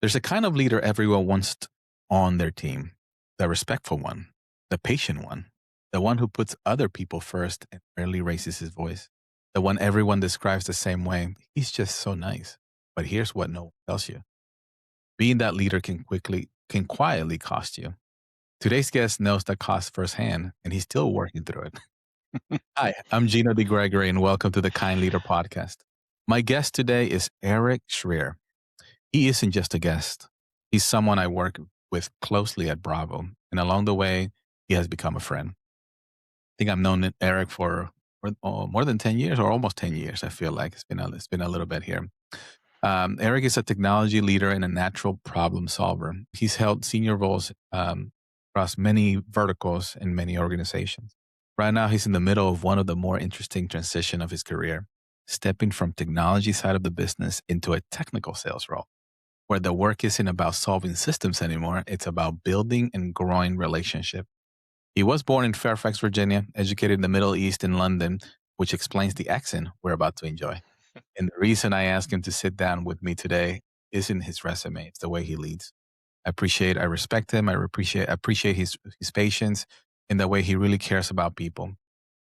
There's a kind of leader everyone wants on their team, the respectful one, the patient one, the one who puts other people first and rarely raises his voice, the one everyone describes the same way. He's just so nice. But here's what no one tells you. Being that leader can quietly cost you. Today's guest knows the cost firsthand, and he's still working through it. Hi, I'm Gino Degregori, and welcome to the Kind Leader Podcast. My guest today is Eric Schrier. He isn't just a guest. He's someone I work with closely at Bravo, and along the way, he has become a friend. I think I've known Eric for more than 10 years, or almost 10 years, I feel like. It's been a little bit here. Eric is a technology leader and a natural problem solver. He's held senior roles across many verticals in many organizations. Right now, he's in the middle of one of the more interesting transition of his career, stepping from technology side of the business into a technical sales role, where the work isn't about solving systems anymore. It's about building and growing relationship. He was born in Fairfax, Virginia, educated in the Middle East in London, which explains the accent we're about to enjoy. And the reason I asked him to sit down with me today isn't his resume. It's the way he leads. I respect him. I appreciate his patience and the way he really cares about people.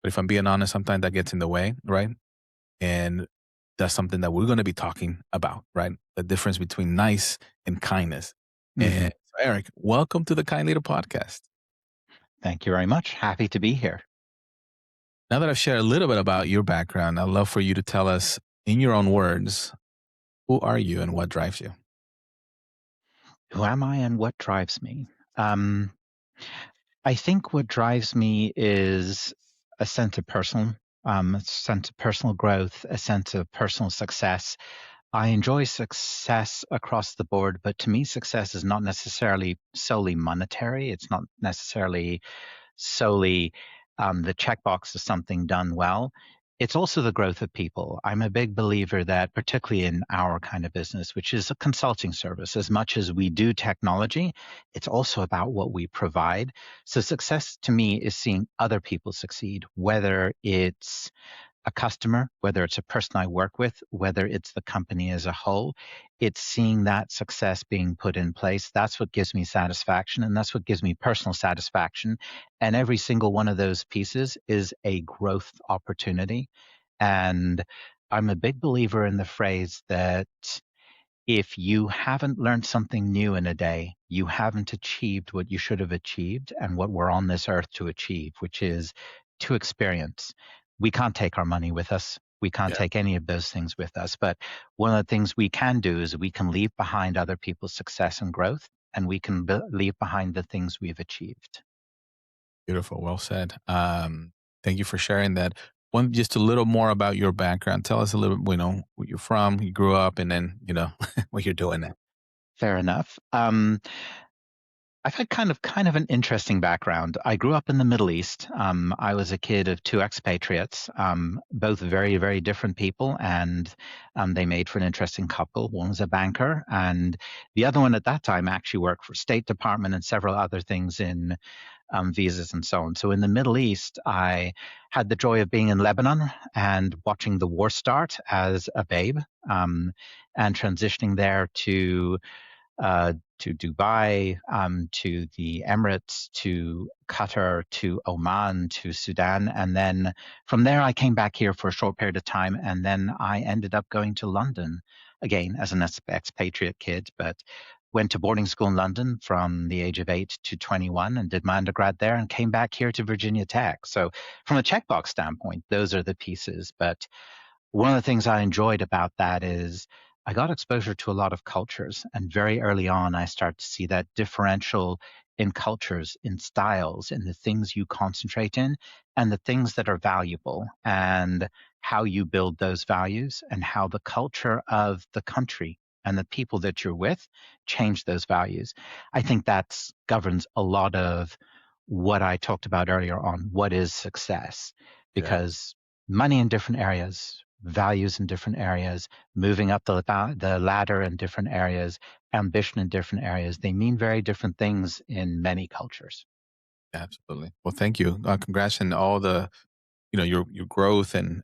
But if I'm being honest, sometimes that gets in the way, right? And that's something that we're going to be talking about, right? The difference between nice and kindness. Mm-hmm. And so, Eric, welcome to the Kind Leader Podcast. Thank you very much. Happy to be here. Now that I've shared a little bit about your background, I'd love for you to tell us in your own words, who are you and what drives you? Who am I and what drives me? I think what drives me is a sense of personal growth, a sense of personal success. I enjoy success across the board, but to me, success is not necessarily solely monetary. It's not necessarily solely the checkbox of something done well. It's also the growth of people. I'm a big believer that, particularly in our kind of business, which is a consulting service, as much as we do technology, it's also about what we provide. So success to me is seeing other people succeed, whether it's a customer, whether it's a person I work with, whether it's the company as a whole. It's seeing that success being put in place. That's what gives me satisfaction, and that's what gives me personal satisfaction. And every single one of those pieces is a growth opportunity. And I'm a big believer in the phrase that if you haven't learned something new in a day, you haven't achieved what you should have achieved and what we're on this earth to achieve, which is to experience. We can't take our money with us. We can't Yeah. take any of those things with us. But one of the things we can do is we can leave behind other people's success and growth, and we can leave behind the things we've achieved. Beautiful. Well said. Thank you for sharing that. Just a little more about your background. Tell us a little, where you're from, you grew up, and then, what you're doing now. Fair enough. I've had kind of an interesting background. I grew up in the Middle East. I was a kid of two expatriates, both very, very different people, and they made for an interesting couple. One was a banker, and the other one at that time actually worked for State Department and several other things in visas and so on. So in the Middle East, I had the joy of being in Lebanon and watching the war start as a babe, and transitioning there to Dubai, to the Emirates, to Qatar, to Oman, to Sudan. And then from there, I came back here for a short period of time. And then I ended up going to London again as an expatriate kid, but went to boarding school in London from the age of 8 to 21 and did my undergrad there and came back here to Virginia Tech. So from a checkbox standpoint, those are the pieces. But one of the things I enjoyed about that is I got exposure to a lot of cultures, and very early on, I started to see that differential in cultures, in styles, in the things you concentrate in, and the things that are valuable, and how you build those values, and how the culture of the country and the people that you're with change those values. I think that governs a lot of what I talked about earlier on what is success, because money in different areas, values in different areas, moving up the ladder in different areas, ambition in different areas. They mean very different things in many cultures. Absolutely. Well, thank you. Congrats on all the, your growth and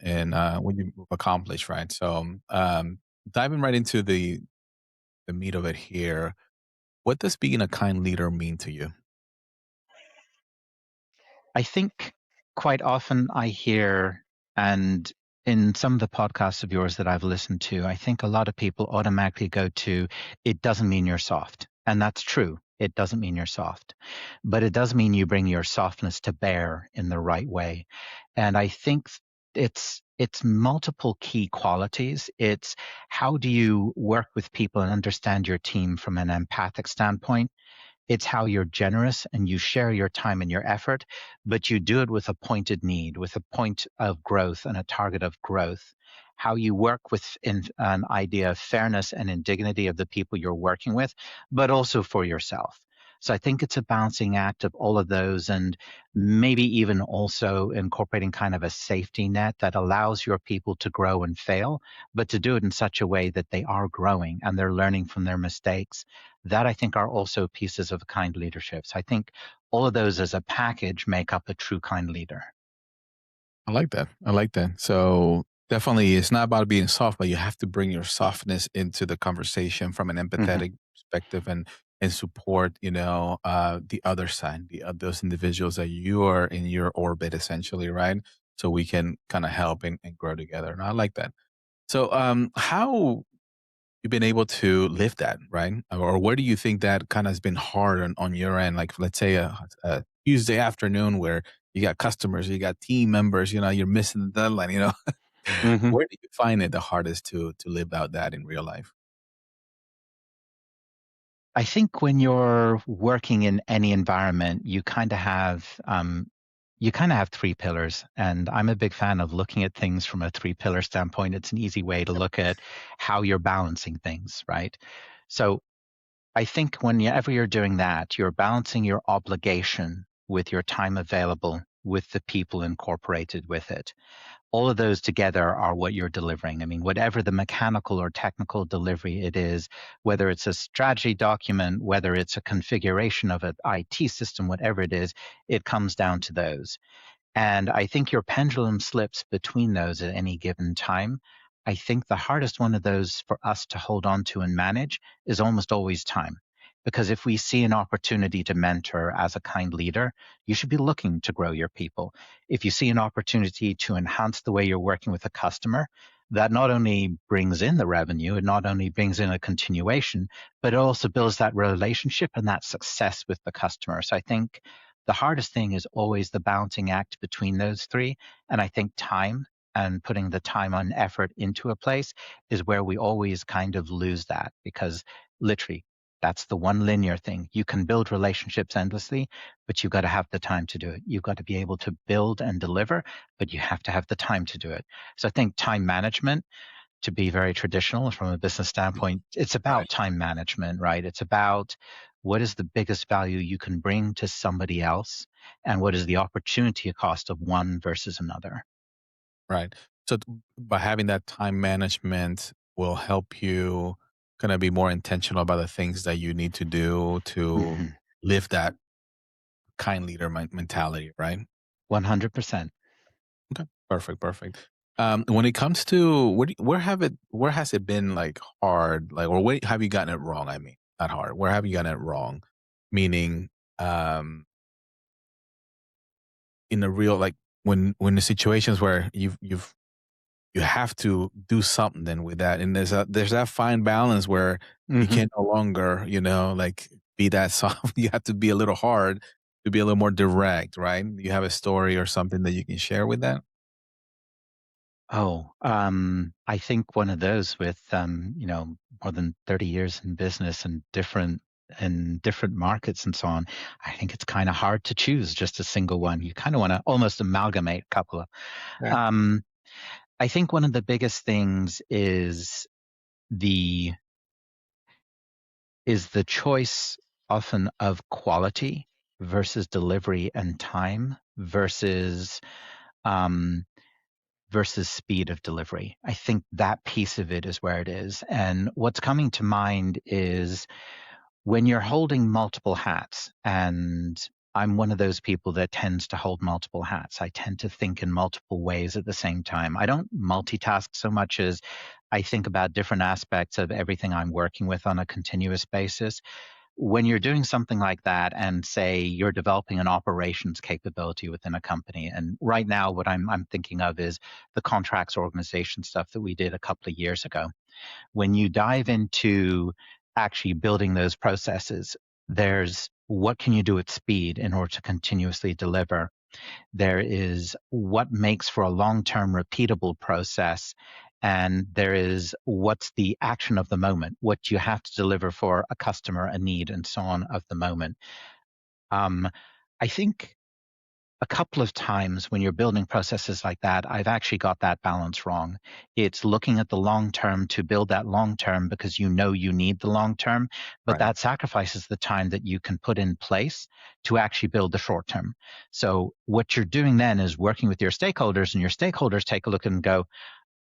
what you've accomplished, right? So, diving right into the meat of it here. What does being a kind leader mean to you? I think quite often I hear, and in some of the podcasts of yours that I've listened to, I think a lot of people automatically go to, it doesn't mean you're soft. And that's true. It doesn't mean you're soft, but it does mean you bring your softness to bear in the right way. And I think it's multiple key qualities. It's how do you work with people and understand your team from an empathic standpoint? It's how you're generous and you share your time and your effort, but you do it with a pointed need, with a point of growth and a target of growth. How you work with an idea of fairness and indignity of the people you're working with, but also for yourself. So I think it's a balancing act of all of those, and maybe even also incorporating kind of a safety net that allows your people to grow and fail, but to do it in such a way that they are growing and they're learning from their mistakes. That I think are also pieces of kind leadership. So I think all of those as a package make up a true kind leader. I like that. I like that. So definitely, it's not about being soft, but you have to bring your softness into the conversation from an Hmm. empathetic perspective and support, the other side, those individuals that you are in your orbit, essentially, right? So we can kind of help and grow together. And I like that. So, how you've been able to live that, right? Or where do you think that kind of has been hard on your end? Like, let's say a Tuesday afternoon where you got customers, you got team members, you're missing the deadline. Hmm. Where do you find it the hardest to live out that in real life? I think when you're working in any environment, you kind of have three pillars, and I'm a big fan of looking at things from a three pillar standpoint. It's an easy way to Yep. look at how you're balancing things, right? So I think whenever you're doing that, you're balancing your obligation with your time available with the people incorporated with it. All of those together are what you're delivering. I mean, whatever the mechanical or technical delivery it is, whether it's a strategy document, whether it's a configuration of an IT system, whatever it is, it comes down to those. And I think your pendulum slips between those at any given time. I think the hardest one of those for us to hold on to and manage is almost always time. Because if we see an opportunity to mentor as a kind leader, you should be looking to grow your people. If you see an opportunity to enhance the way you're working with a customer, that not only brings in the revenue, it not only brings in a continuation, but it also builds that relationship and that success with the customer. So I think the hardest thing is always the balancing act between those three. And I think time and putting the time and effort into a place is where we always kind of lose that because literally that's the one linear thing. You can build relationships endlessly, but you've got to have the time to do it. You've got to be able to build and deliver, but you have to have the time to do it. So I think time management, to be very traditional from a business standpoint, it's Right. about time management, right? It's about what is the biggest value you can bring to somebody else and what is the opportunity cost of one versus another. Right. So by having that time management will help you kind of be more intentional about the things that you need to do to Mhm. live that kind leader mentality, right? 100%. Okay. Perfect. Perfect. When it comes to where has it been like hard, like, or where have you gotten it wrong? I mean, not hard. Where have you gotten it wrong? Meaning, um, in the real, like when the situations where you have to do something then with that, and there's that fine balance where you Hmm. can no longer, like be that soft. You have to be a little hard to be a little more direct, right? You have a story or something that you can share with that. Oh, I think one of those with, more than 30 years in business and different markets and so on, I think it's kind of hard to choose just a single one. You kind of want to almost amalgamate a couple of. Yeah. Um, I think one of the biggest things the is the choice often of quality versus delivery and time um, versus speed of delivery. I think that piece of it is where it is. And what's coming to mind is when you're holding multiple hats, and I'm one of those people that tends to hold multiple hats. I tend to think in multiple ways at the same time. I don't multitask so much as I think about different aspects of everything I'm working with on a continuous basis. When you're doing something like that and say you're developing an operations capability within a company, and right now what I'm thinking of is the contracts organization stuff that we did a couple of years ago. When you dive into actually building those processes, there's what can you do at speed in order to continuously deliver? There is what makes for a long-term repeatable process, and there is what's the action of the moment, what you have to deliver for a customer, a need, and so on of the moment. Um, I think a couple of times when you're building processes like that, I've actually got that balance wrong. It's looking at the long term to build that long term because you know you need the long term, but Right. that sacrifices the time that you can put in place to actually build the short term. So what you're doing then is working with your stakeholders, and your stakeholders take a look and go,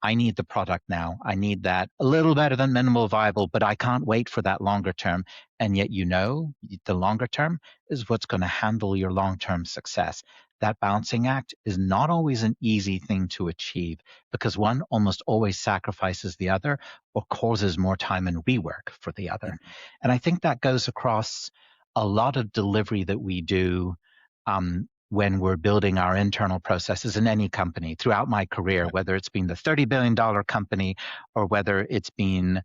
I need the product now. I need that a little better than minimal viable, but I can't wait for that longer term. And yet, the longer term is what's going to handle your long term success. That balancing act is not always an easy thing to achieve because one almost always sacrifices the other or causes more time and rework for the other. Mhm. And I think that goes across a lot of delivery that we do when we're building our internal processes in any company throughout my career, Right. whether it's been the $30 billion company or whether it's been,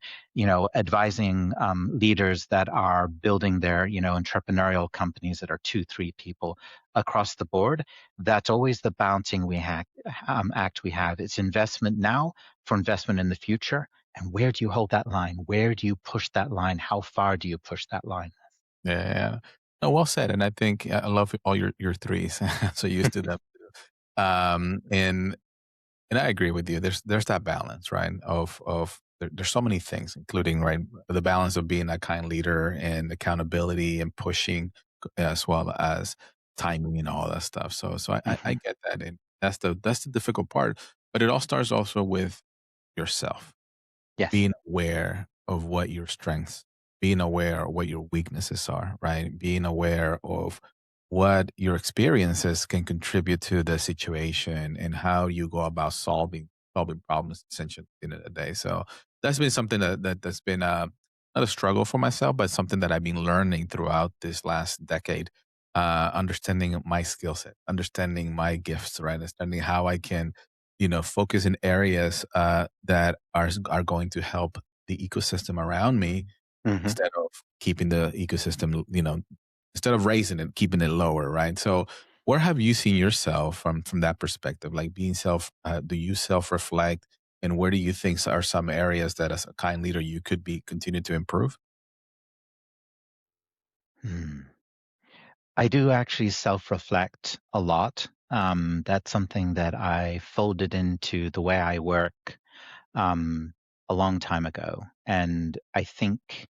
advising leaders that are building their, entrepreneurial companies that are 2, 3 people across the board. That's always the balancing act we have. It's investment now for investment in the future. And where do you hold that line? Where do you push that line? How far do you push that line? Yeah, yeah, yeah. No, well said. And I think I love all your threes. So used to them. And I agree with you. There's that balance, right? There's so many things, including right the balance of being a kind leader and accountability and pushing, as well as timing and all that stuff. So I Hmm. get that, and that's the difficult part. But it all starts also with yourself, Yes. being aware of what your strengths, being aware of what your weaknesses are, right? Being aware of what your experiences can contribute to the situation and how you go about solving problems essentially at the end of the day. So that's been something that's been not a struggle for myself, but something that I've been learning throughout this last decade. Understanding my skill set, understanding my gifts, right? Understanding how I can focus in areas that are going to help the ecosystem around me Hmm. instead of keeping the ecosystem, instead of raising it, keeping it lower, right? So, where have you seen yourself from that perspective? Like being do you self reflect, and where do you think are some areas that, as a kind leader, you could be continue to improve? Hmm. I do actually self reflect a lot. That's something that I folded into the way I work um, a long time ago. And I think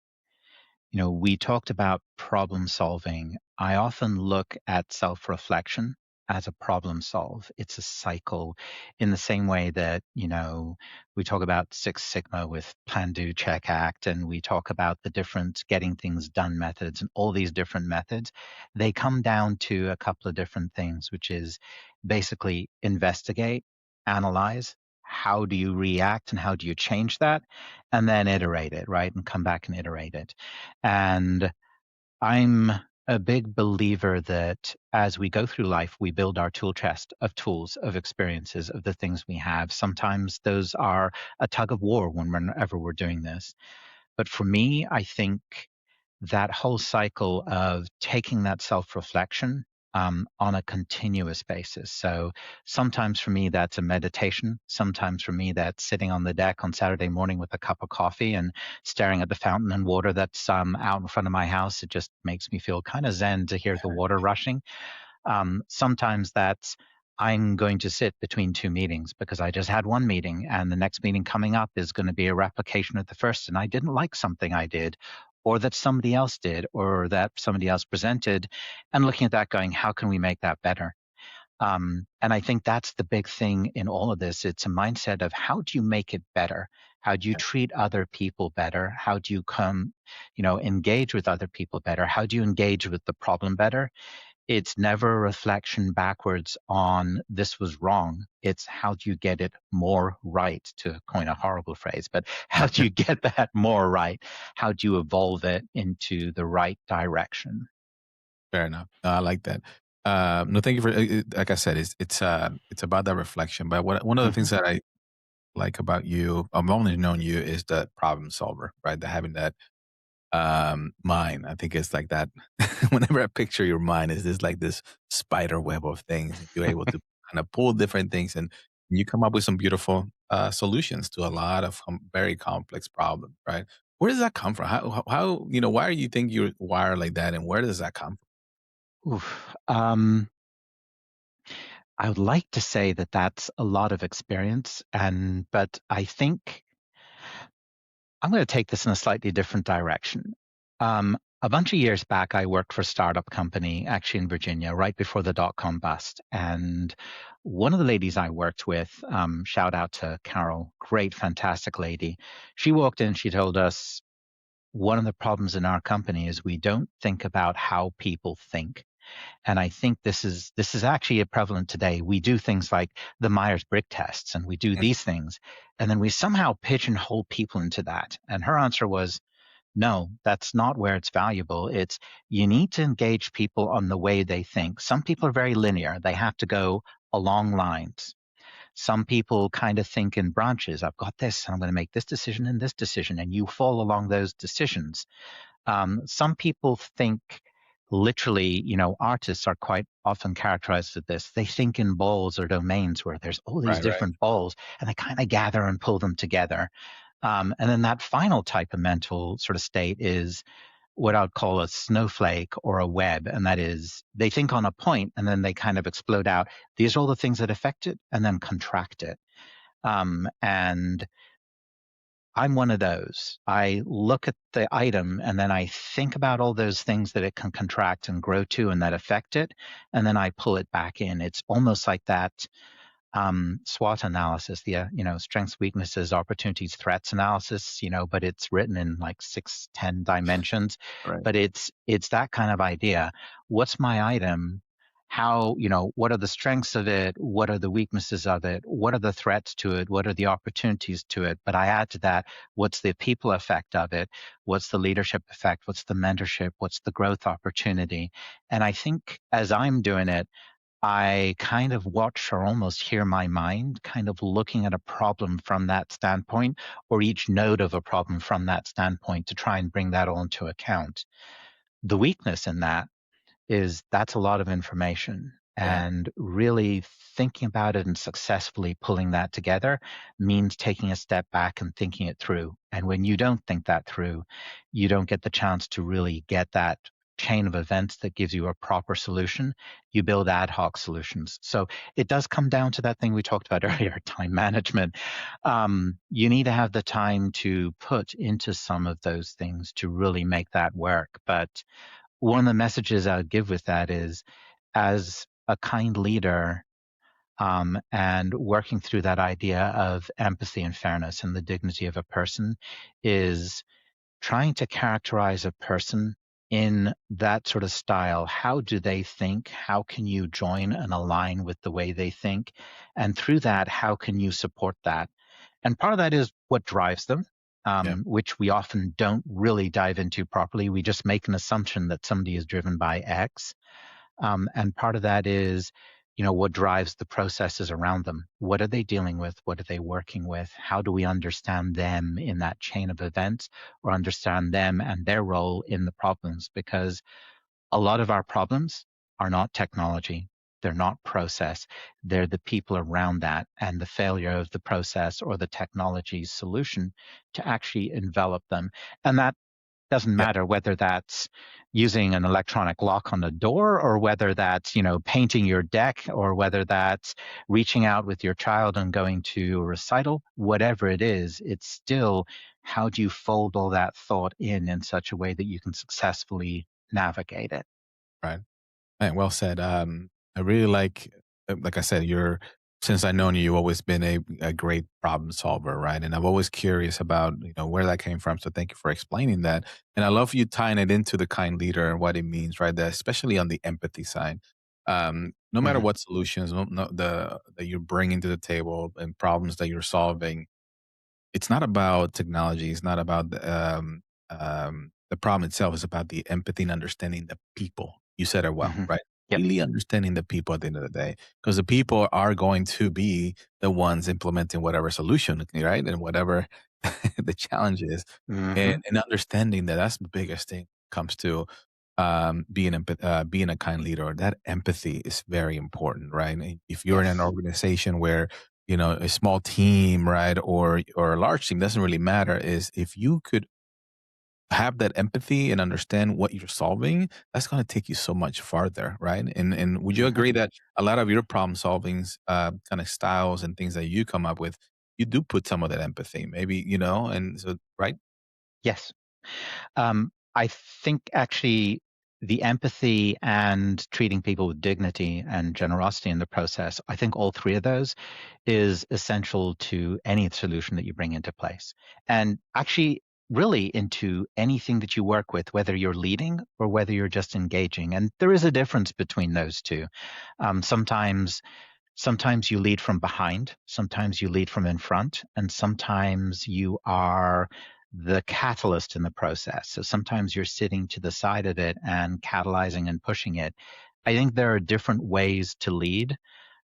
we talked about problem solving. I often look at self reflection as a problem solve. It's a cycle in the same way that, we talk about Six Sigma with plan, do, check, act, and we talk about the different getting things done methods and all these different methods. They come down to a couple of different things, which is basically investigate, analyze. How do you react and how do you change that? And then iterate it, right? And come back and iterate it. And I'm a big believer that as we go through life, we build our tool chest of tools, of experiences, of the things we have. Sometimes those are a tug of war whenever we're doing this. But for me, I think that whole cycle of taking that self reflection on a continuous basis. So sometimes for me, that's a meditation. Sometimes for me, that's sitting on the deck on Saturday morning with a cup of coffee and staring at the fountain and water that's out in front of my house. It just makes me feel kind of zen to hear the water rushing. Sometimes that's I'm going to sit between two meetings because I just had one meeting and the next meeting coming up is going to be a replication of the first. And I didn't like something I did or that somebody else did or that somebody else presented. And looking at that going, how can we make that better? And I think that's the big thing in all of this. It's a mindset of how do you make it better? How do you treat other people better? How do you engage with other people better? How do you engage with the problem better? it's never a reflection backwards on this was wrong. It's how do you get it more right, to coin a horrible phrase, but how do you get that more right? How do you evolve it into the right direction? Fair enough. I like that. No, thank you for like I said, it's about that reflection. But one of the things Hmm. that I like about you, I've only known you, is the problem solver, right? The having that mind. I think it's like that. Whenever I picture your mind, is this like this spider web of things, and you're able to kind of pull different things, and you come up with some beautiful solutions to a lot of very complex problems, right? Where does that come from? How why do you think you're wired like that, and where does that come Oof. I would like to say that that's a lot of experience, but I think I'm going to take this in a slightly different direction. A bunch of years back, I worked for a startup company actually in Virginia, right before the dot-com bust. And one of the ladies I worked with, shout out to Carol, great, fantastic lady. She walked in, she told us, one of the problems in our company is we don't think about how people think. And I think this is actually prevalent today. We do things like the Myers-Briggs tests, and we do from? these things, and then we somehow pigeonhole people into that. And her answer was, no, that's not where it's valuable. It's you need to engage people on the way they think. Some people are very linear. They have to go along lines. Some people kind of think in branches. I've got this, and I'm going to make this decision and this decision, and you fall along those decisions. Some people think literally, artists are quite often characterized with this. They think in balls or domains where there's all these Right, right, different balls and they kind of gather and pull them together. And then that final type of mental sort of state is what I'd call a snowflake or a web. And that is they think on a point and then they kind of explode out. These are all the things that affect it and then contract it. And I'm one of those. I look at the item and then I think about all those things that it can contract and grow to and that affect it. And then I pull it back in. It's almost like that SWOT analysis, the strengths, weaknesses, opportunities, threats analysis, but it's written in like 6, 10 dimensions. right. But it's that kind of idea. What's my item? How, what are the strengths of it? What are the weaknesses of it? What are the threats to it? What are the opportunities to it? But I add to that, what's the people effect of it? What's the leadership effect? What's the mentorship? What's the growth opportunity? And I think as I'm doing it, I kind of watch or almost hear my mind kind of looking at a problem from that standpoint, or each node of a problem from that standpoint to try and bring that all into account. The weakness in that is that's a lot of information. Yeah, And really thinking about it and successfully pulling that together means taking a step back and thinking it through. And when you don't think that through, you don't get the chance to really get that chain of events that gives you a proper solution. You build ad hoc solutions. So it does come down to that thing we talked about earlier, time management. You need to have the time to put into some of those things to really make that work. But one of the messages I would give with that is, as a kind leader, and working through that idea of empathy and fairness and the dignity of a person, is trying to characterize a person in that sort of style. How do they think? How can you join and align with the way they think? And through that, how can you support that? And part of that is what drives them, yeah, which we often don't really dive into properly. We just make an assumption that somebody is driven by X. And part of that is, what drives the processes around them. What are they dealing with? What are they working with? How do we understand them in that chain of events, or understand them and their role in the problems? Because a lot of our problems are not technology. They're not process. They're the people around that and the failure of the process or the technology's solution to actually envelop them. And that doesn't yeah. matter whether that's using an electronic lock on the door, or whether that's, painting your deck, or whether that's reaching out with your child and going to a recital. Whatever it is, it's still how do you fold all that thought in such a way that you can successfully navigate it. Right. Man, well said. I really like I said, you're since I known you, you've always been a great problem solver, right? And I'm always curious about, where that came from. So thank you for explaining that. And I love you tying it into the kind leader and what it means, right? That especially on the empathy side. No matter Hmm. what solutions that you're bringing to the table and problems that you're solving, it's not about technology. It's not about the problem itself. It's about the empathy and understanding the people. You said it well, Hmm. right? Yep. Really understanding the people at the end of the day, because the people are going to be the ones implementing whatever solution, right? And whatever the challenge is, and, Hmm. and understanding that that's the biggest thing comes to being a kind leader. That empathy is very important, right? And if you're in an Yes. organization where a small team, right, or a large team, doesn't really matter, is if you could have that empathy and understand what you're solving, that's going to take you so much farther, right? And would you Hmm. agree that a lot of your problem solvings kind of styles and things that you come up with, you do put some of that empathy, maybe, and so, right? Yes. I think actually the empathy and treating people with dignity and generosity in the process, I think all three of those is essential to any solution that you bring into place. And actually, really into anything that you work with, whether you're leading or whether you're just engaging. And there is a difference between those two. Sometimes you lead from behind, sometimes you lead from in front, and sometimes you are the catalyst in the process. So sometimes you're sitting to the side of it and catalyzing and pushing it. I think there are different ways to lead.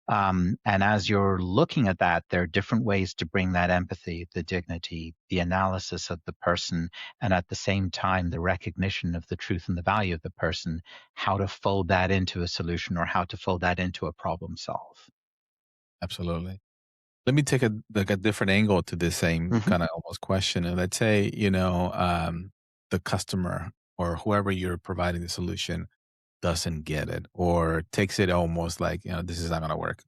And as you're looking at that, there are different ways to bring that empathy, the dignity, the analysis of the person, and at the same time, the recognition of the truth and the value of the person, how to fold that into a solution or how to fold that into a problem solve. Absolutely. Let me take a different angle to the same Hmm. kind of almost question. And let's say, the customer or whoever you're providing the solution doesn't get it or takes it almost like, this is not going to work,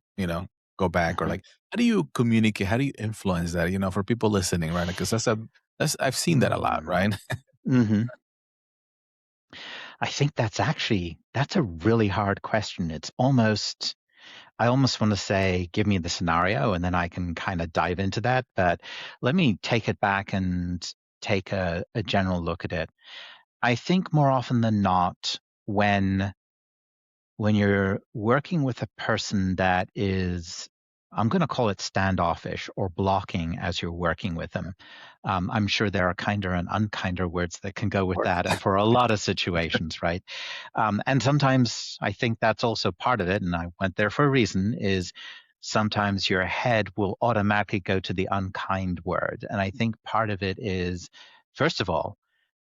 go back, or Hmm. like, how do you communicate? How do you influence that, for people listening, right? Because I've seen that a lot, Mm. right? Hmm. I think that's a really hard question. I almost want to say, give me the scenario and then I can kind of dive into that. But let me take it back and take a general look at it. I think more often than not, when when you're working with a person that is, I'm going to call it standoffish or blocking as you're working with them. I'm sure there are kinder and unkinder words that can go Of with course. that for a lot of situations, right? And sometimes I think that's also part of it. And I went there for a reason is sometimes your head will automatically go to the unkind word. And I think part of it is, first of all,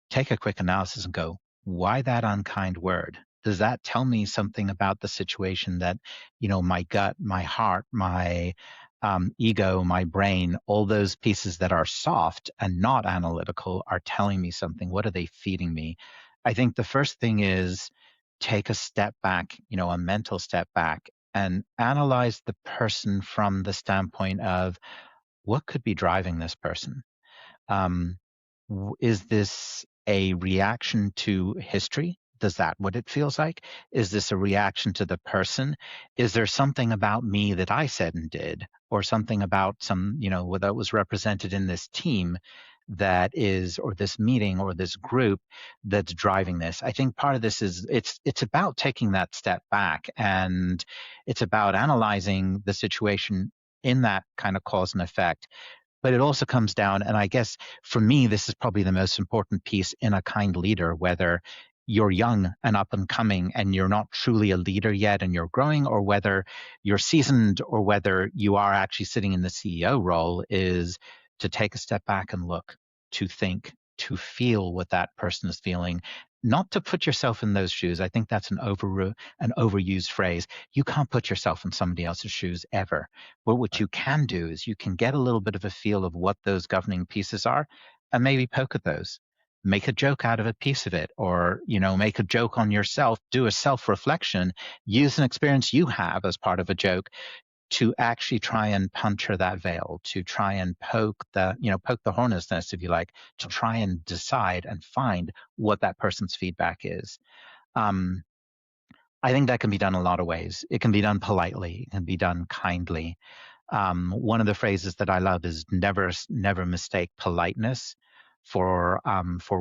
take a quick analysis and go, why that unkind word? Does that tell me something about the situation that, my gut, my heart, my ego, my brain, all those pieces that are soft and not analytical are telling me something? What are they feeding me? I think the first thing is take a step back, a mental step back and analyze the person from the standpoint of what could be driving this person. Um, is this a reaction to history? Does that what it feels like? Is this a reaction to the person? Is there something about me that I said and did, or something about that was represented in this team that is, or this meeting or this group that's driving this? I think part of this is it's about taking that step back and it's about analyzing the situation in that kind of cause and effect, but it also comes down, and I guess for me, this is probably the most important piece in a kind leader, whether you're young and up and coming and you're not truly a leader yet and you're growing, or whether you're seasoned or whether you are actually sitting in the CEO role, is to take a step back and look, to think, to feel what that person is feeling, not to put yourself in those shoes. I think that's an overused phrase. You can't put yourself in somebody else's shoes ever. But what Right. you can do is you can get a little bit of a feel of what those governing pieces are and maybe poke at those. Make a joke out of a piece of it, or, make a joke on yourself, do a self reflection, use an experience you have as part of a joke to actually try and puncture that veil, to try and poke the hornet's nest, if you like, to try and decide and find what that person's feedback is. Um, I think that can be done a lot of ways. It can be done politely. It can be done kindly. One of the phrases that I love is never mistake politeness for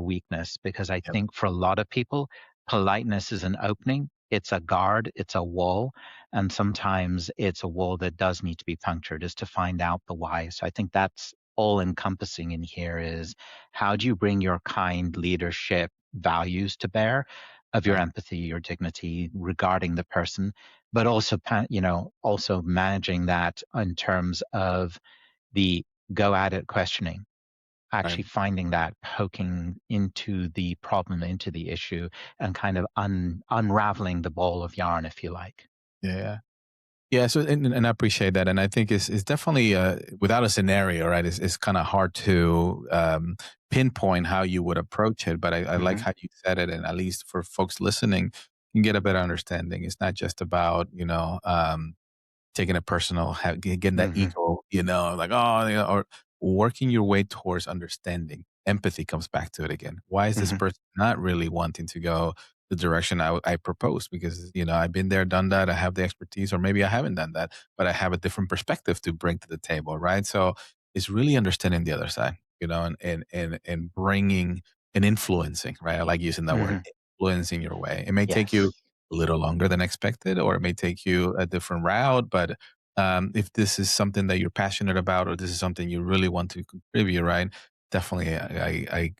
weakness, because I Yep. think for a lot of people, politeness is an opening, it's a guard, it's a wall, and sometimes it's a wall that does need to be punctured, is to find out the why. So I think that's all encompassing in here is how do you bring your kind leadership values to bear of your Right. empathy, your dignity regarding the person, but also, also managing that in terms of the go at it questioning, Right. actually finding that, poking into the problem, into the issue, and kind of unraveling the ball of yarn, if you like. Yeah. Yeah. Yeah, so and I appreciate that, and I think it's definitely without a scenario, right? It's kind of hard to pinpoint how you would approach it, but I like Hmm. how you said it, and at least for folks listening, you can get a better understanding. It's not just about taking it personal, getting that Hmm. ego, like, oh, or working your way towards understanding. Empathy comes back to it again. Why is this Hmm. person not really wanting to go the direction I proposed? Because, I've been there, done that. I have the expertise, or maybe I haven't done that, but I have a different perspective to bring to the table, right? So it's really understanding the other side, and bringing and influencing, right? I like using that word, Hmm. influencing your way. It may take you Yes. a little longer than expected, or it may take you a different route. But if this is something that you're passionate about, or this is something you really want to contribute, right? Definitely, I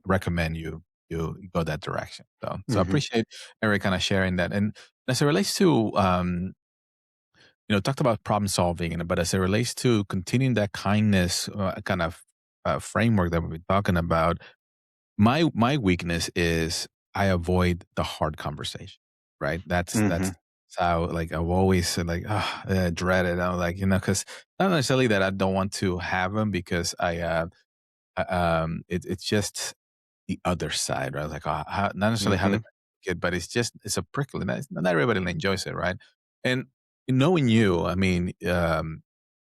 recommend you go that direction. So I Hmm. appreciate Eric kind of sharing that. And as it relates to talked about problem solving, but as it relates to continuing that kindness kind of framework that we've been talking about, my weakness is I avoid the hard conversation, right? That's Hmm. how, like, I've always said, like, dread it. I'm like, because not necessarily that I don't want to have them, because it's just the other side, right? Like, not necessarily how they Hmm. make it, but it's a prickle, and not everybody enjoys it, right? And knowing you, I mean,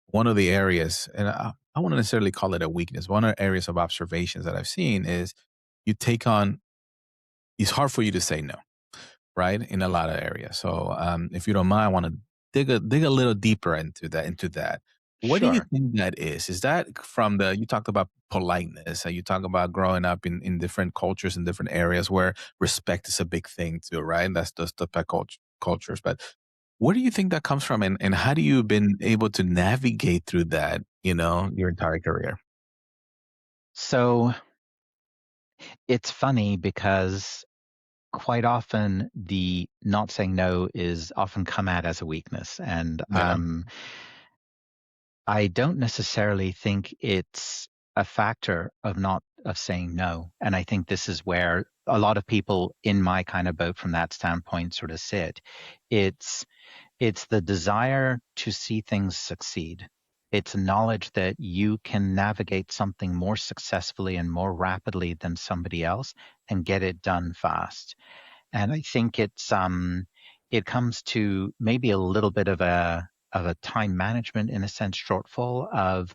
one of the areas, and I wouldn't necessarily call it a weakness. One of the areas of observations that I've seen is you take on. It's hard for you to say no, right? In a lot of areas. So, if you don't mind, I want to dig a little deeper into that. What do you Sure. think that is? Is that from you talked about politeness, you talk about growing up in different cultures in different areas where respect is a big thing too, right? That's just the cultures. But where do you think that comes from, and how do you been able to navigate through that, your entire career? So it's funny because quite often the not saying no is often come at as a weakness. And Yeah. I don't necessarily think it's a factor of not of saying no. And I think this is where a lot of people in my kind of boat from that standpoint sort of sit. It's it's the desire to see things succeed. It's knowledge that you can navigate something more successfully and more rapidly than somebody else and get it done fast. And I think it comes to maybe a little bit of a time management, in a sense, shortfall of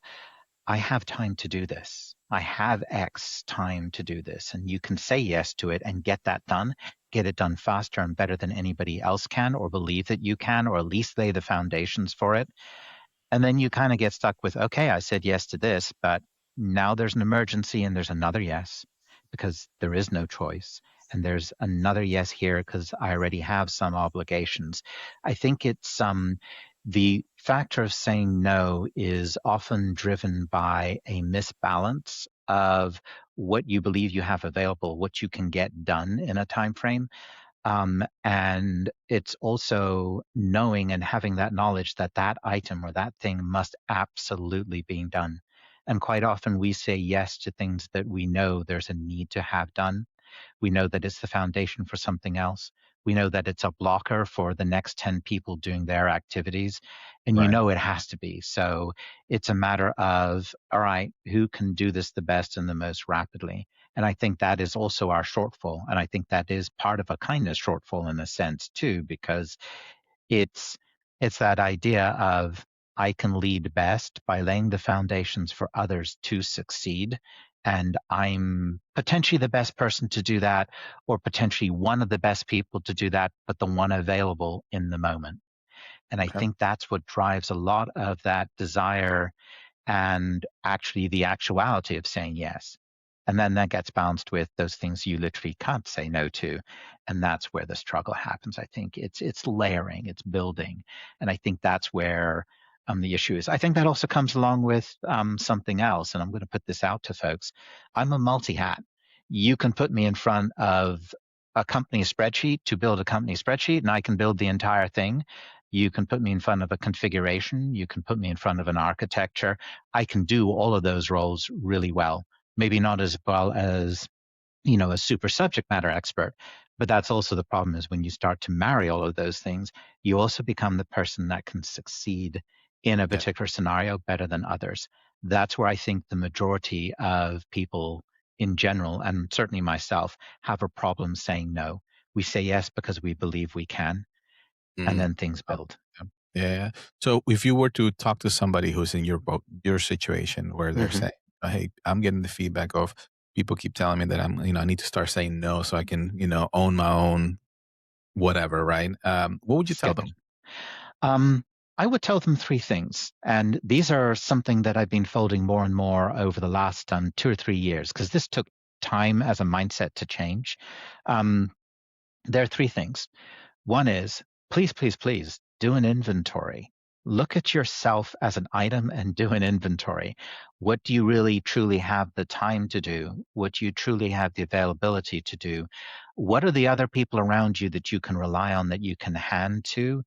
I have time to do this. I have X time to do this. And you can say yes to it and get that done, get it done faster and better than anybody else can, or believe that you can, or at least lay the foundations for it. And then you kind of get stuck with, okay, I said yes to this, but now there's an emergency and there's another yes because there is no choice. And there's another yes here because I already have some obligations. I think it's the factor of saying no is often driven by a misbalance of what you believe you have available, what you can get done in a time frame, and it's also knowing and having that knowledge that that item or that thing must absolutely be done. And quite often we say yes to things that we know there's a need to have done. We know that it's the foundation for something else. We know that it's a blocker for the next 10 people doing their activities. And you Right. know it has to be. So it's a matter of, all right, who can do this the best and the most rapidly? And I think that is also our shortfall. And I think that is part of a kindness shortfall in a sense too, because it's it's that idea of I can lead best by laying the foundations for others to succeed. and I'm potentially the best person to do that, or potentially one of the best people to do that, but the one available in the moment. And I Okay. think that's what drives a lot of that desire and actually the actuality of saying yes. And then that gets balanced with those things you literally can't say no to. And that's where the struggle happens. I think it's layering, it's building. And I think that's where the issue is. I think that also comes along with something else. And I'm going to put this out to folks. I'm a multi-hat. You can put me in front of a company spreadsheet to build a company spreadsheet, and I can build the entire thing. You can put me in front of a configuration. You can put me in front of an architecture. I can do all of those roles really well. Maybe not as well as, a super subject matter expert, but that's also the problem is when you start to marry all of those things, you also become the person that can succeed in a Yeah. particular scenario better than others. That's where I think the majority of people in general, and certainly myself, have a problem saying no. We say yes because we believe we can, and Mm. then things Oh, build. yeah. Yeah. Yeah. So if you were to talk to somebody who's in your boat, your situation where they're Mhm. saying, "Hey, I'm getting the feedback of people keep telling me that I need to start saying no so I can, own my own whatever," right? What would you tell Schedule. them? Um, I would tell them three things, and these are something that I've been folding more and more over the last 2 or 3 years because this took time as a mindset to change. Um, there are three things. One is please, please, please do an inventory. Look at yourself as an item and do an inventory. What do you really truly have the time to do? What do you truly have the availability to do? What are the other people around you that you can rely on that you can hand to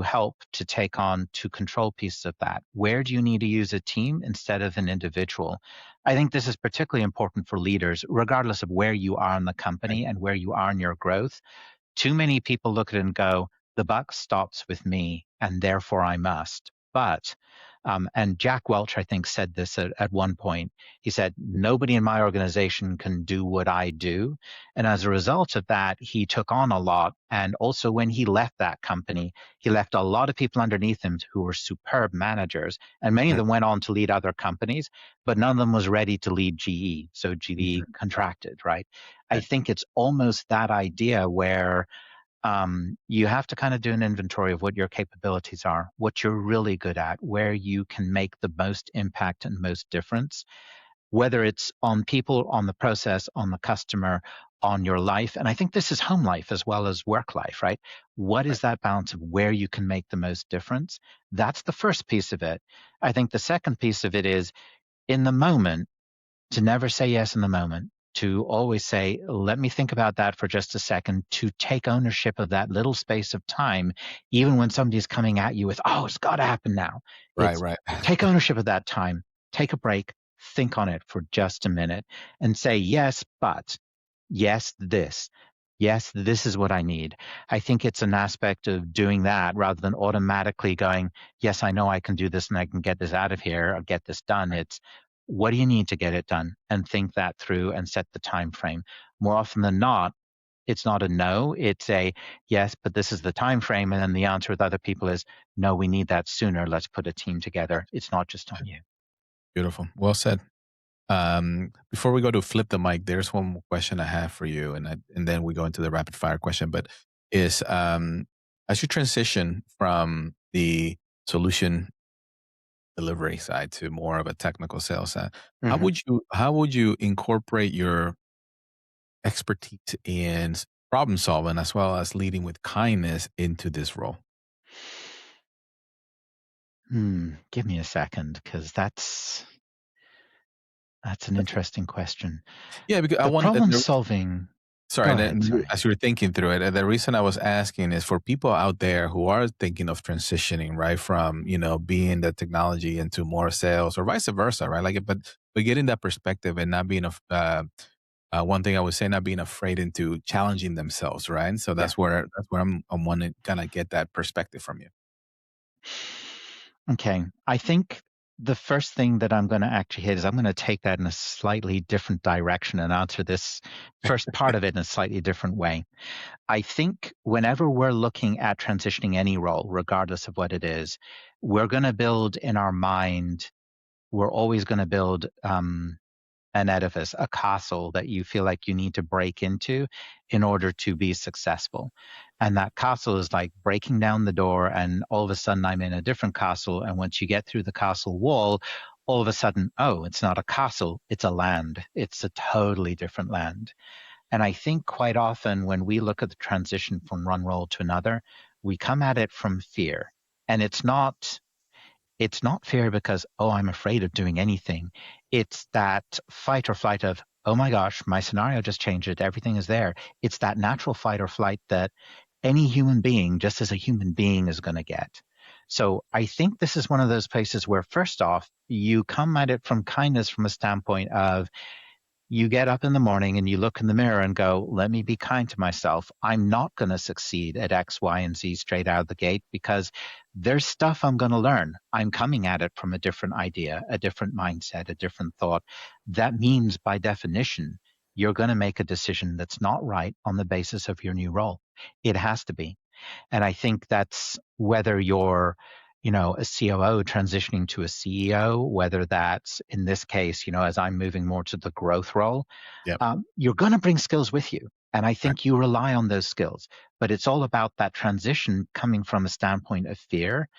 help to take on to control pieces of that? Where do you need to use a team instead of an individual? I think this is particularly important for leaders, regardless of where you are in the Right. company and where you are in your growth. Too many people look at it and go, the buck stops with me, and therefore I must. But, and Jack Welch, I think, said this at one point. He said, nobody in my organization can do what I do. And as a result of that, he took on a lot. And also, when he left that company, he left a lot of people underneath him who were superb managers. And many of Mm. them went on to lead other companies, but none of them was ready to lead GE. So GE Mhm. contracted, right? I Right. think it's almost that idea where you have to kind of do an inventory of what your capabilities are, what you're really good at, where you can make the most impact and most difference, whether it's on people, on the process, on the customer, on your life. And I think this is home life as well as work life, right? What is Right. that balance of where you can make the most difference? That's the first piece of it. I think the second piece of it is in the moment, to never say yes in the moment, to always say, let me think about that for just a second, to take ownership of that little space of time, even when somebody's coming at you with, oh, it's got to happen now. Right. It's Right. take ownership of that time, take a break, think on it for just a minute, and say, yes, but, yes, this. Yes, this is what I need. I think it's an aspect of doing that rather than automatically going, yes, I know I can do this and I can get this out of here or get this done. It's what do you need to get it done and think that through and set the time frame. More often than not, it's not a no, it's a yes, but this is the time frame. And then the answer with other people is no, we need that sooner. Let's put a team together. It's not just on you. Beautiful. Well said. Before we go to flip the mic, there's one more question I have for you, and then we go into the rapid fire question. But is as you transition from the solution delivery side to more of a technical sales side, Hmm. how would you incorporate your expertise in problem solving as well as leading with kindness into this role? Give me a second because that's an interesting question. Yeah, because I The want problem solving. sorry, Go and ahead. then Sorry. as you were thinking through it, the reason I was asking is for people out there who are thinking of transitioning, right, from being the technology into more sales or vice versa, right? Like, but getting that perspective and not being one thing I would say, not being afraid into challenging themselves, right? So Yeah. that's where I'm wanting to kind of get that perspective from you. Okay. I think the first thing that I'm going to actually hit is I'm going to take that in a slightly different direction and answer this first part of it in a slightly different way. I think whenever we're looking at transitioning any role, regardless of what it is, we're going to build in our mind, we're always going to build an edifice, a castle that you feel like you need to break into in order to be successful. And that castle is like breaking down the door, and all of a sudden I'm in a different castle. And once you get through the castle wall, all of a sudden, oh, it's not a castle, it's a land. It's a totally different land. And I think quite often when we look at the transition from one role to another, we come at it from fear. And it's not fear because, oh, I'm afraid of doing anything. It's that fight or flight of, oh my gosh, my scenario just changed. Everything is there. It's that natural fight or flight that any human being, just as a human being, is going to get. So I think this is one of those places where, first off, you come at it from kindness from a standpoint of, you get up in the morning and you look in the mirror and go, let me be kind to myself. I'm not going to succeed at X, Y, and Z straight out of the gate because there's stuff I'm going to learn. I'm coming at it from a different idea, a different mindset, a different thought. That means, by definition, you're going to make a decision that's not right on the basis of your new role. It has to be. And I think that's whether you're, a COO transitioning to a CEO, whether that's in this case, as I'm moving more to the growth role, Yep. you're going to bring skills with you. And I Right. think you rely on those skills, but it's all about that transition coming from a standpoint of fear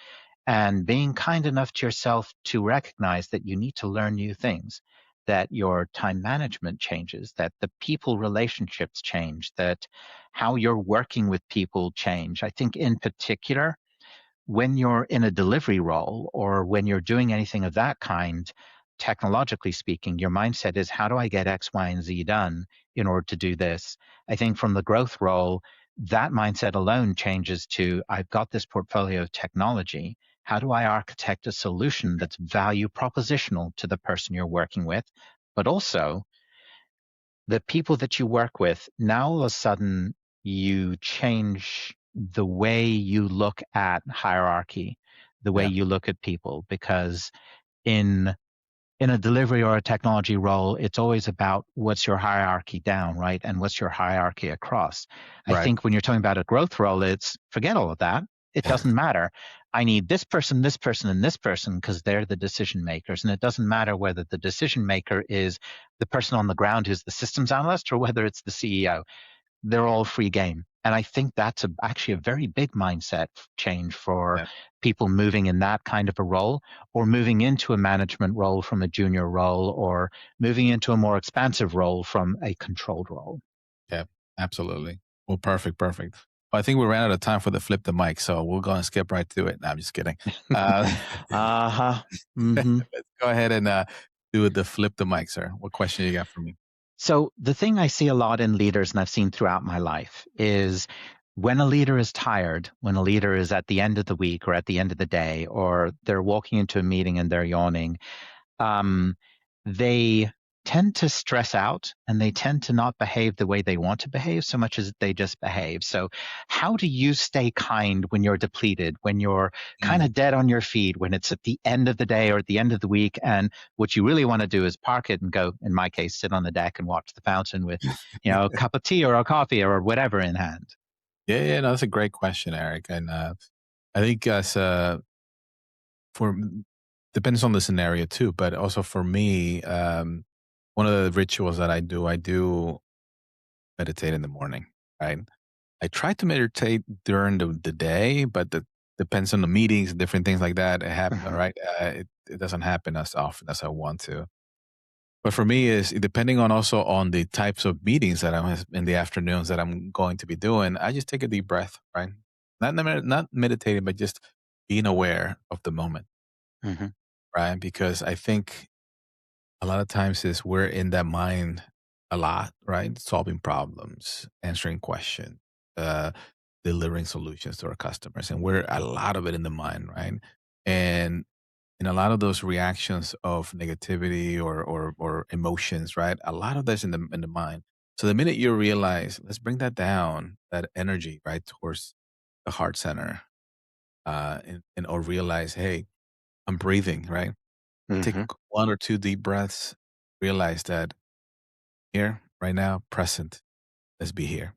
and being kind enough to yourself to recognize that you need to learn new things, that your time management changes, that the people relationships change, that how you're working with people change. I think in particular, when you're in a delivery role or when you're doing anything of that kind, technologically speaking, your mindset is, how do I get X, Y, and Z done in order to do this? I think from the growth role, that mindset alone changes to, I've got this portfolio of technology. How do I architect a solution that's value propositional to the person you're working with, but also the people that you work with? Now all of a sudden you change the way you look at hierarchy, the way Yeah. you look at people, because in a delivery or a technology role, it's always about what's your hierarchy down, right? And what's your hierarchy across. I Right. think when you're talking about a growth role, it's forget all of that. It doesn't matter. I need this person, and this person because they're the decision makers. And it doesn't matter whether the decision maker is the person on the ground who's the systems analyst or whether it's the CEO. They're all free game. And I think that's actually a very big mindset change for Yeah. people moving in that kind of a role, or moving into a management role from a junior role, or moving into a more expansive role from a controlled role. Yeah. Absolutely. Well, perfect. Perfect. Well, I think we ran out of time for the flip the mic, so we'll go and skip right to it. No, I'm just kidding. Uh, Uh-huh. Mm-hmm. let's go ahead and do the flip the mic, sir. What question you got for me? So the thing I see a lot in leaders, and I've seen throughout my life, is when a leader is tired, when a leader is at the end of the week or at the end of the day, or they're walking into a meeting and they're yawning, um, they tend to stress out and they tend to not behave the way they want to behave so much as they just behave. So how do you stay kind when you're depleted, when you're kind Mm. of dead on your feet, when it's at the end of the day or at the end of the week, and what you really want to do is park it and go, in my case, sit on the deck and watch the fountain with, a cup of tea or a coffee or whatever in hand? Yeah, yeah, no, that's a great question, Eric. And I think for depends on the scenario too, but also for me, one of the rituals that I do meditate in the morning, right? I try to meditate during the day, but that depends on the meetings and different things like that. It happen, Mhm. right? It doesn't happen as often as I want to. But for me, is depending on also on the types of meetings that I'm in the afternoons that I'm going to be doing. I just take a deep breath, right? Not meditating, but just being aware of the moment, Mhm. right? Because I think a lot of times is we're in that mind a lot, right? Solving problems, answering questions, uh, delivering solutions to our customers, and we're a lot of it in the mind, right? And in a lot of those reactions of negativity or emotions, right? A lot of that's in the mind. So the minute you realize, let's bring that down, that energy, right, towards the heart center, and or realize, hey, I'm breathing, right? Take Mhm. one or two deep breaths, realize that here, right now, present, let's be here,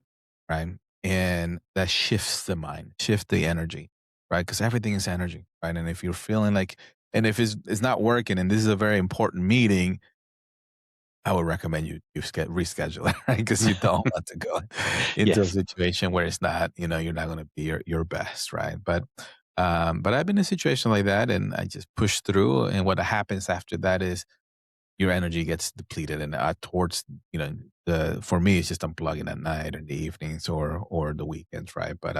right? And that shifts the mind, shift the energy, right? Because everything is energy, right? And if you're feeling like, and if it's not working, and this is a very important meeting, I would recommend you reschedule it, right? Because you don't want to go into a Yes. situation where it's not, you're not going to be your best, right? But I've been in a situation like that, and I just push through. And what happens after that is your energy gets depleted, and towards the for me, it's just unplugging at night or in the evenings or the weekends, right? But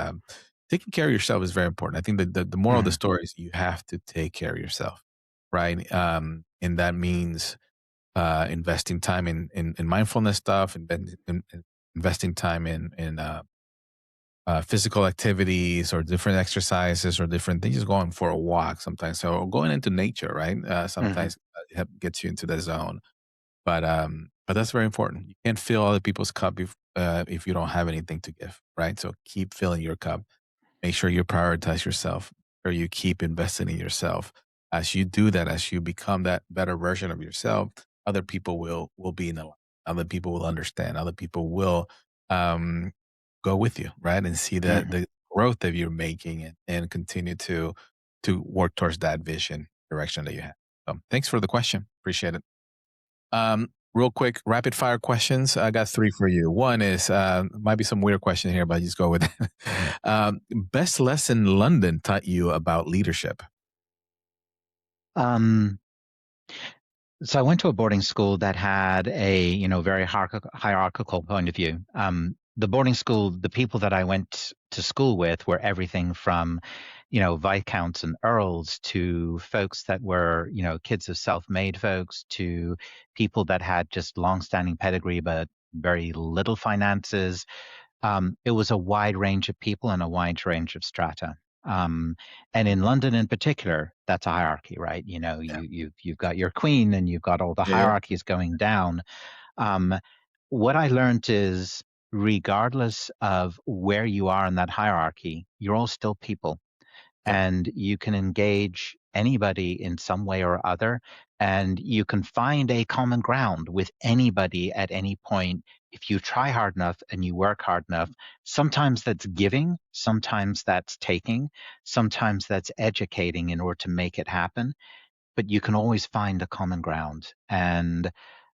taking care of yourself is very important. I think that the moral of the Mhm, story is you have to take care of yourself, right? And that means investing time in mindfulness stuff, and investing time in physical activities or different exercises or different things. Just going for a walk sometimes, so going into nature, right? mhm, Sometimes gets you into the zone, but that's very important. You can't fill other people's cup if you don't have anything to give, right? So keep filling your cup. Make sure you prioritize yourself, or you keep investing in yourself. As you do that, as you become that better version of yourself, other people will be in a other people will understand. Other people will um, go with you, right? And see mhm. the growth that you're making, and continue to work towards that vision direction that you have. So thanks for the question. Appreciate it. Real quick, rapid fire questions. I got three for you. One is might be some weird question here, but just go with it. Best lesson London taught you about leadership. Um, so I went to a boarding school that had a, very hierarchical point of view. The boarding school, the people that I went to school with were everything from, viscounts and earls to folks that were, kids of self-made folks to people that had just long-standing pedigree but very little finances. It was a wide range of people and a wide range of strata. Um, and in London, in particular, that's a hierarchy, right? Yeah. You've got your queen, and you've got all the Yeah. hierarchies going down. Um, what I learned is, regardless of where you are in that hierarchy, you're all still people, Yep. and you can engage anybody in some way or other, and you can find a common ground with anybody at any point if you try hard enough and you work hard enough. Sometimes that's giving, sometimes that's taking, sometimes that's educating in order to make it happen, but you can always find a common ground. And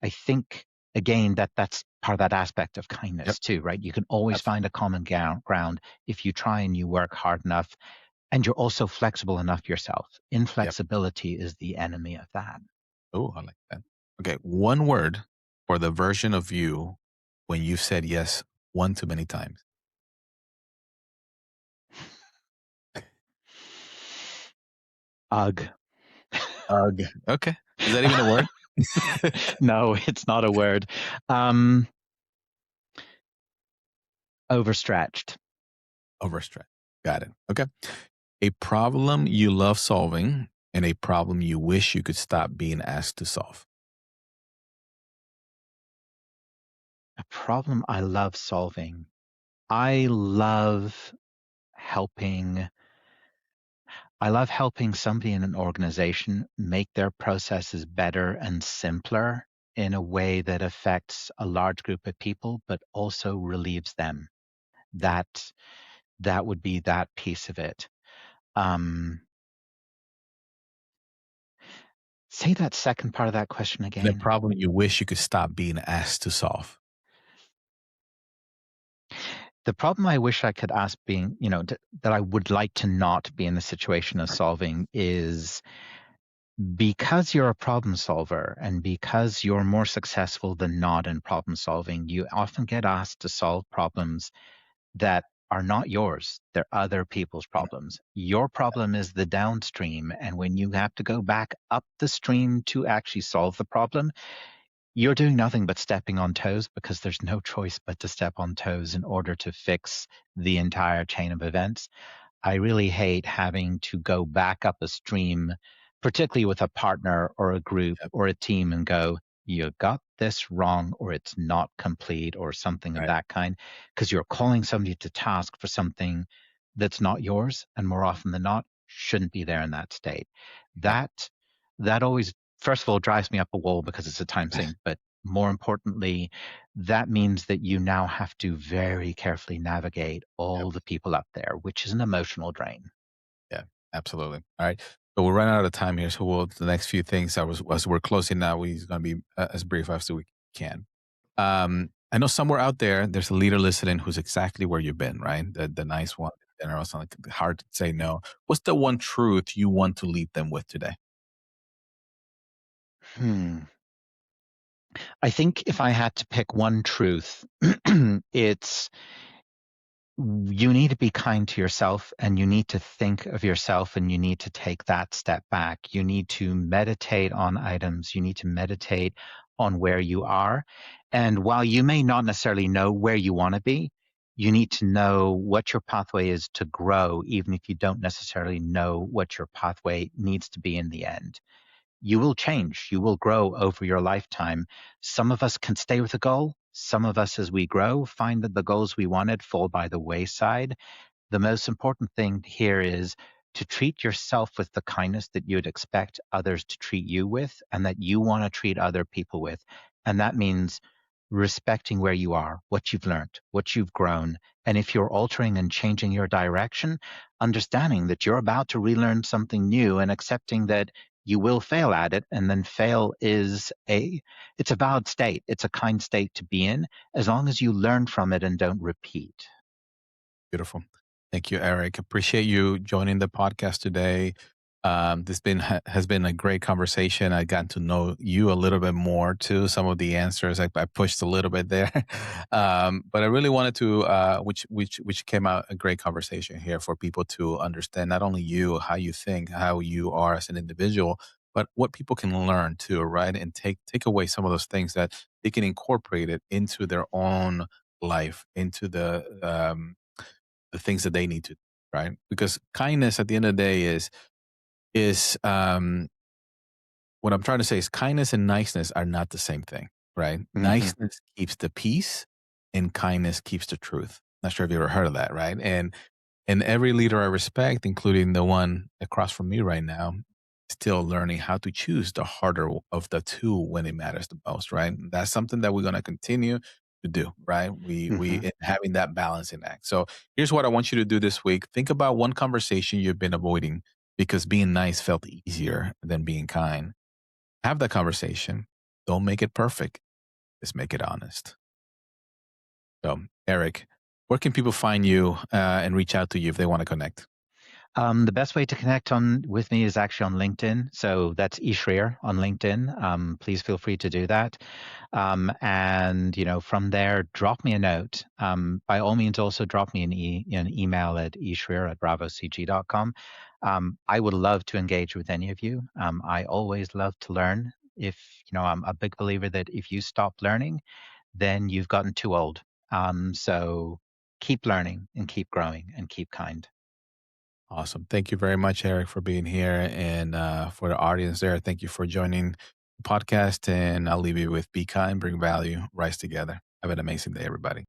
I think, again, that's part of that aspect of Yep. kindness too, right? You can always find Absolutely. a common ground if you try and you work hard enough, and you're also flexible enough yourself. Yep. Inflexibility is the enemy of that. Oh, I like that. Okay. One word for the version of you when you said yes one too many times. Ugh. Ugh. Okay. Is that even a word? No, it's not a word. Um, overstretched. Overstretched. Got it. Okay. A problem you love solving and a problem you wish you could stop being asked to solve. A problem I love solving. I love helping. I love helping somebody in an organization make their processes better and simpler in a way that affects a large group of people, but also relieves them. That that would be that piece of it. Um, Say that second part of that question And a again. problem you wish you could stop being asked to solve. The problem I wish I could ask being, that I would like to not be in the situation of solving is, because you're a problem solver and because you're more successful than not in problem solving, you often get asked to solve problems that are not yours. They're other people's Mm, problems. Your problem is the downstream. And when you have to go back up the stream to actually solve the problem, you're doing nothing but stepping on toes, because there's no choice but to step on toes in order to fix the entire chain of events. I really hate having to go back up a stream, particularly with a partner or a group yep. or a team, and go, you got this wrong, or it's not complete, or something of Right. that kind, because you're calling somebody to task for something that's not yours, and more often than not, shouldn't be there in that state. Yep. That that always, first of all, drives me up a wall because it's a time sink, but more importantly, that means that you now have to very carefully navigate Yep. all the people up there, which is an emotional drain. Yeah. Absolutely. All right. So we're running out of time here. So the next few things, as we're closing now, we're going to be as brief as we can. I know somewhere out there, there's a leader listening who's exactly where you've been, right? The nice one, the generous one, like hard to say no. What's the one truth you want to leave them with today? Hmm. I think if I had to pick one truth, it's you need to be kind to yourself and you need to think of yourself and you need to take that step back. You need to meditate on items. You need to meditate on where you are. And while you may not necessarily know where you want to be, you need to know what your pathway is to grow, even if you don't necessarily know what your pathway needs to be in the end. You will change, you will grow over your lifetime. Some of us can stay with a goal. Some of us, as we grow, find that the goals we wanted fall by the wayside. The most important thing here is to treat yourself with the kindness that you'd expect others to treat you with and that you want to treat other people with. And that means respecting where you are, what you've learned, what you've grown. And if you're altering and changing your direction, understanding that you're about to relearn something new and accepting that you will fail at it. And then fail is it's a valid state. It's a kind state to be in as long as you learn from it and don't repeat. Beautiful. Thank you, Eric. Appreciate you joining the podcast today. This has been a great conversation. I got to know you a little bit more too. Some of the answers I pushed a little bit there, but I really wanted to, which came out a great conversation here for people to understand not only you, how you think, how you are as an individual, but what people can learn too, right? And take away some of those things that they can incorporate it into their own life, into the things that they need to, right? Because kindness at the end of the day is what I'm trying to say is kindness and niceness are not the same thing, right? Hmm. Niceness keeps the peace and kindness keeps the truth. Not sure if you ever heard of that, right? And every leader I respect, including the one across from me right now, still learning how to choose the harder of the two when it matters the most, right? That's something that we're going to continue to do, right? We Hmm. having that balancing act. So here's what I want you to do this week. Think about one conversation you've been avoiding because being nice felt easier than being kind. Have that conversation. Don't make it perfect. Just make it honest. So, Eric, where can people find you and reach out to you if they want to connect? The best way to connect on with me is actually on LinkedIn. So that's E. Schrier on LinkedIn. Please feel free to do that. And from there, drop me a note. By all means, also drop me an email at eschrier@bravocg.com. I would love to engage with any of you. I always love to learn. If I'm a big believer that if you stop learning, then you've gotten too old. So keep learning and keep growing and keep kind. Awesome. Thank you very much, Eric, for being here. And for the audience there, thank you for joining the podcast. And I'll leave you with be kind, bring value, rise together. Have an amazing day, everybody.